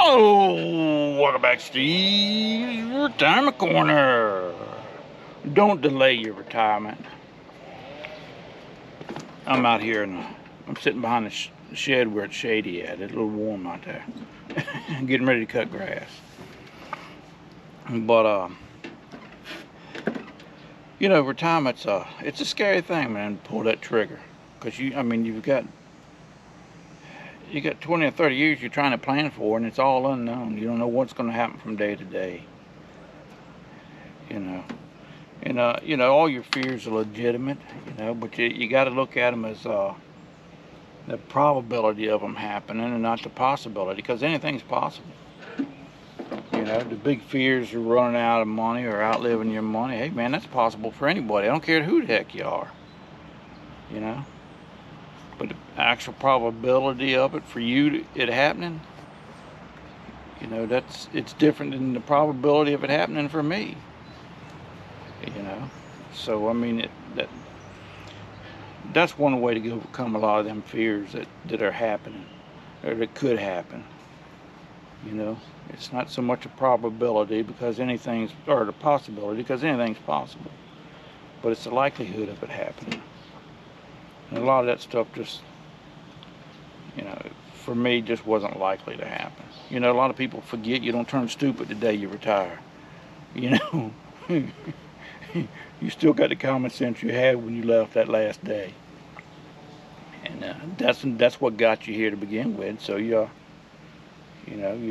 Oh, welcome back, Steve's Retirement Corner. Don't delay your retirement. I'm out here I'm sitting behind the shed where it's shady at. It's a little warm out there. Getting ready to cut grass. But, retirement's, it's a scary thing, man, to pull that trigger. Because you've got 20 or 30 years you're trying to plan for, and it's all unknown. You don't know what's going to happen from day to day. All your fears are legitimate, but you got to look at them as the probability of them happening and not the possibility, because anything's possible. The big fears are running out of money or outliving your money. Hey, man, that's possible for anybody. I don't care who the heck you are, But the actual probability of it for you, it happening, it's different than the probability of it happening for me. So that's one way to overcome a lot of them fears that are happening or that could happen. It's not so much a probability because or the possibility because anything's possible, but it's the likelihood of it happening. And a lot of that stuff just, for me, just wasn't likely to happen. A lot of people forget you don't turn stupid the day you retire. You still got the common sense you had when you left that last day. And that's what got you here to begin with. So you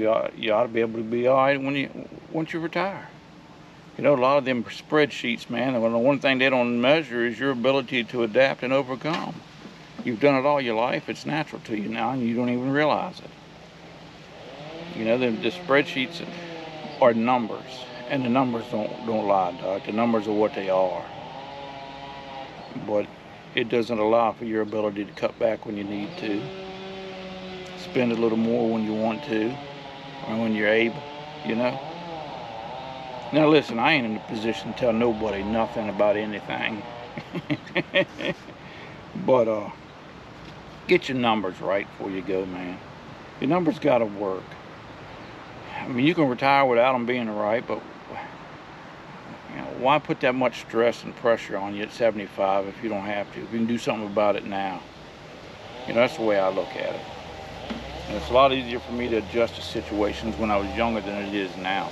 ought to be able to be all right once you retire. A lot of them spreadsheets, man, the one thing they don't measure is your ability to adapt and overcome. You've done it all your life. It's natural to you now, and you don't even realize it. The spreadsheets are numbers, and the numbers don't lie, Doc. The numbers are what they are. But it doesn't allow for your ability to cut back when you need to, spend a little more when you want to, or when you're able, Now listen, I ain't in a position to tell nobody nothing about anything. But get your numbers right before you go, man. Your numbers gotta work. You can retire without them being right, but why put that much stress and pressure on you at 75 if you don't have to? If you can do something about it now. That's the way I look at it. And it's a lot easier for me to adjust to situations when I was younger than it is now.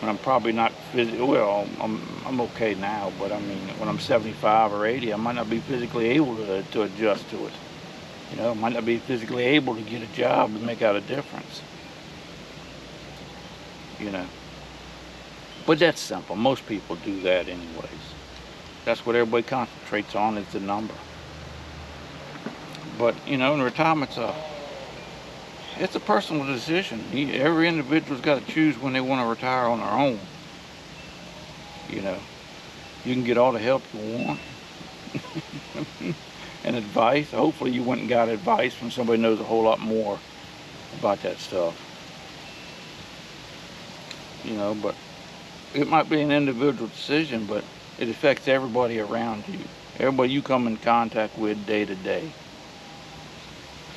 When I'm probably not I'm okay now, but when I'm 75 or 80, I might not be physically able to adjust to it. I might not be physically able to get a job to make out a difference. But that's simple. Most people do that anyways. That's what everybody concentrates on, is the number. But, in retirement, it's a personal decision. Every individual's got to choose when they want to retire on their own. You can get all the help you want and advice. Hopefully you went and got advice from somebody who knows a whole lot more about that stuff. But it might be an individual decision, but it affects everybody around you. Everybody you come in contact with day to day.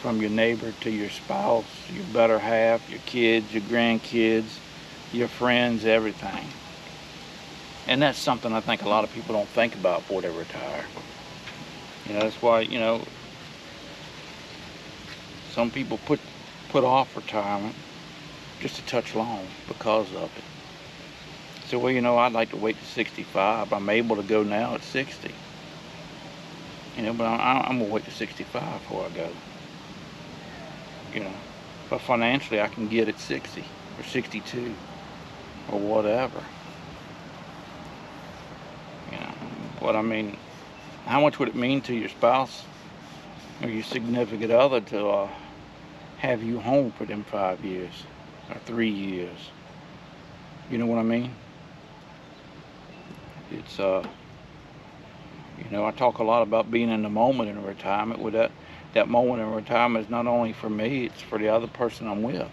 From your neighbor to your spouse, your better half, your kids, your grandkids, your friends, everything. And that's something I think a lot of people don't think about before they retire. That's why, some people put off retirement just a touch long because of it. So, I'd like to wait to 65. I'm able to go now at 60. But I'm going to wait to 65 before I go. But financially I can get at 60 or 62 or whatever. But how much would it mean to your spouse or your significant other to have you home for them 5 years or 3 years? You know what I mean? It's I talk a lot about being in the moment in retirement. With that moment in retirement is not only for me, it's for the other person I'm with.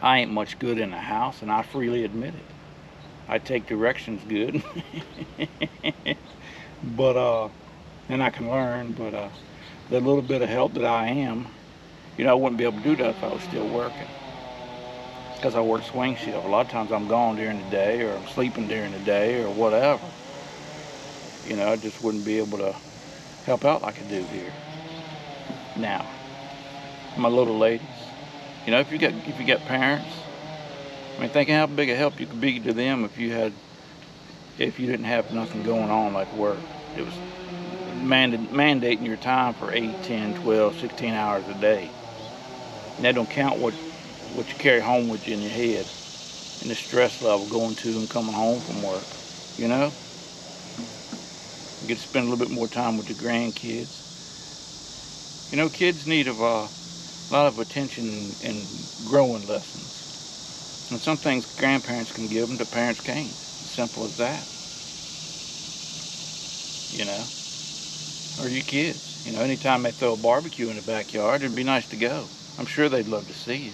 I ain't much good in the house, and I freely admit it. I take directions good. But and I can learn, but the little bit of help that I am You know, I wouldn't be able to do that if I was still working, because I work swing shift. A lot of times I'm gone during the day, or I'm sleeping during the day, or whatever. You know, I just wouldn't be able to help out like I do here. Now, my little ladies, you know, if you got parents, I mean, think how big a help you could be to them if you didn't have nothing going on like work. It was mandating your time for 8, 10, 12, 16 hours a day. And that don't count what you carry home with you in your head, and the stress level going to and coming home from work. You know, you get to spend a little bit more time with the grandkids. You know, kids need a lot of attention and growing lessons. And some things grandparents can give them, the parents can't. Simple as that. You know, or your kids. You know, anytime they throw a barbecue in the backyard, it'd be nice to go. I'm sure they'd love to see you.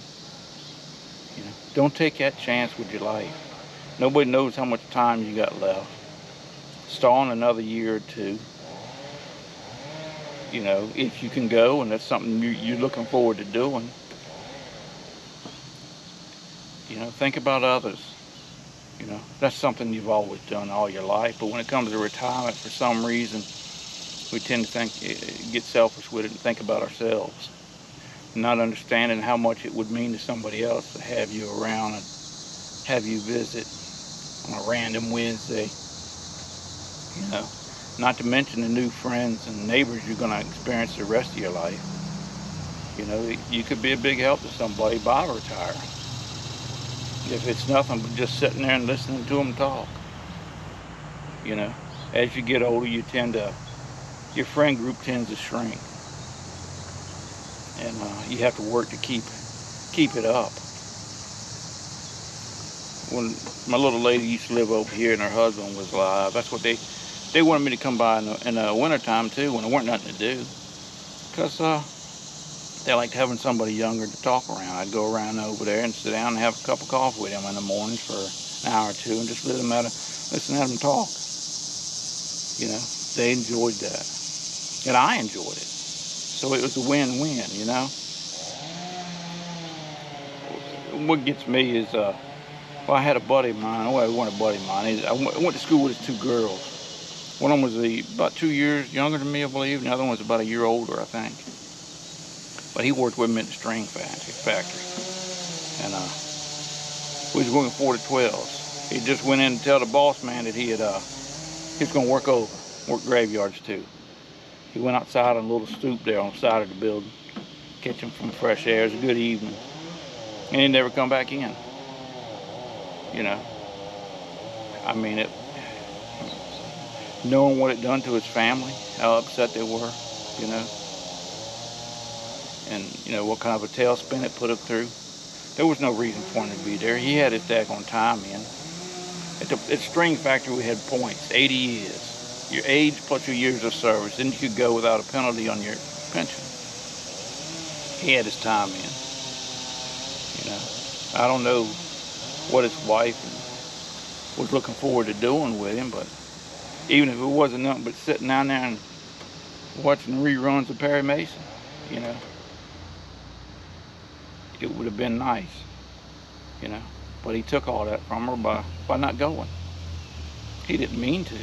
You know, don't take that chance with your life. Nobody knows how much time you got left. Stall in another year or two. You know, if you can go, and that's something you're looking forward to doing. You know, think about others. You know, that's something you've always done all your life. But when it comes to retirement, for some reason, we tend to get selfish with it and think about ourselves, not understanding how much it would mean to somebody else to have you around and have you visit on a random Wednesday. You know, not to mention the new friends and neighbors you're going to experience the rest of your life. You know, you could be a big help to somebody by retiring, if it's nothing but just sitting there and listening to them talk. You know, as you get older, your friend group tends to shrink, and you have to work to keep it up. When my little lady used to live over here and her husband was alive, that's what they wanted me to come by in the wintertime too, when there weren't nothing to do, because they liked having somebody younger to talk around. I'd go around over there and sit down and have a cup of coffee with them in the mornings for an hour or two and just listen at them talk. You know, they enjoyed that, and I enjoyed it. So it was a win-win, you know. What gets me is, well, I had a buddy of mine. Well, I wasn't a buddy of mine. I went to school with his two girls. One of them was about 2 years younger than me, I believe, and the other one was about a year older, I think. But he worked with me at the string factory. And we was working 4 to 12s. He just went in and tell the boss man that he was going to work graveyards too. He went outside on a little stoop there on the side of the building, catch him some fresh air. It was a good evening. And he never come back in. You know, I mean, knowing what it done to his family, how upset they were, you know, and you know what kind of a tailspin it put him through. There was no reason for him to be there. He had his daggone time in. At the string factory, we had points, 80 years, your age plus your years of service. Then you could go without a penalty on your pension. He had his time in. You know, I don't know what his wife was looking forward to doing with him, but even if it wasn't nothing but sitting down there and watching reruns of Perry Mason, you know, it would have been nice, you know. But he took all that from her by not going. He didn't mean to,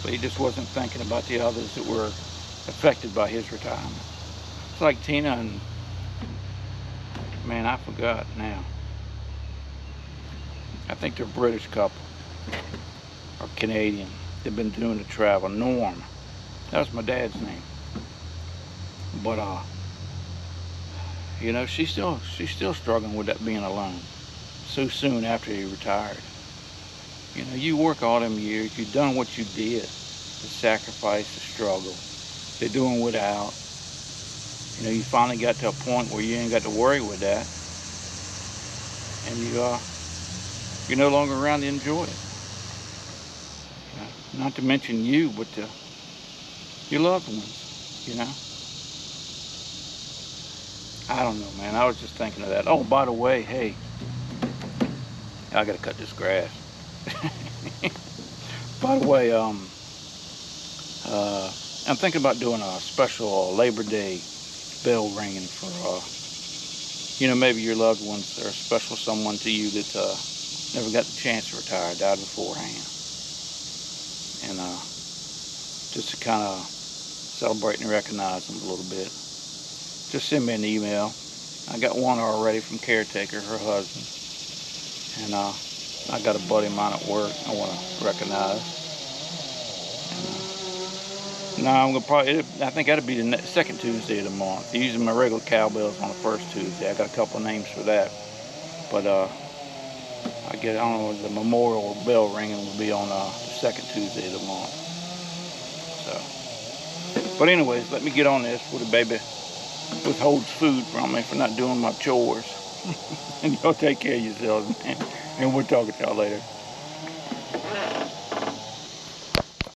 but he just wasn't thinking about the others that were affected by his retirement. It's like Tina and, man, I forgot now. I think they're a British couple, or Canadian. They've been doing the travel. Norm, that was my dad's name. But you know, she's still struggling with that being alone so soon after he retired. You know, you work all them years, you've done what you did, the sacrifice, the struggle, they're doing without. You know, you finally got to a point where you ain't got to worry with that, and you're no longer around to enjoy it. You know, not to mention you, but your loved ones, you know. I don't know, man. I was just thinking of that. Oh, by the way, hey, I gotta cut this grass. By the way, I'm thinking about doing a special Labor Day bell ringing for, you know, maybe your loved ones or a special someone to you that never got the chance to retire, died beforehand. And just to kind of celebrate and recognize them a little bit. Just send me an email. I got one already from Caretaker, her husband. And I got a buddy of mine at work I want to recognize. No, I'm gonna probably. I think that'll be the second Tuesday of the month. Usually my regular cowbell's on the first Tuesday. I got a couple of names for that, but I don't know. The memorial bell ringing will be on the second Tuesday of the month. So, but anyways, let me get on this before the baby withholds food from me for not doing my chores. And y'all take care of yourselves, man. And we'll talk to y'all later.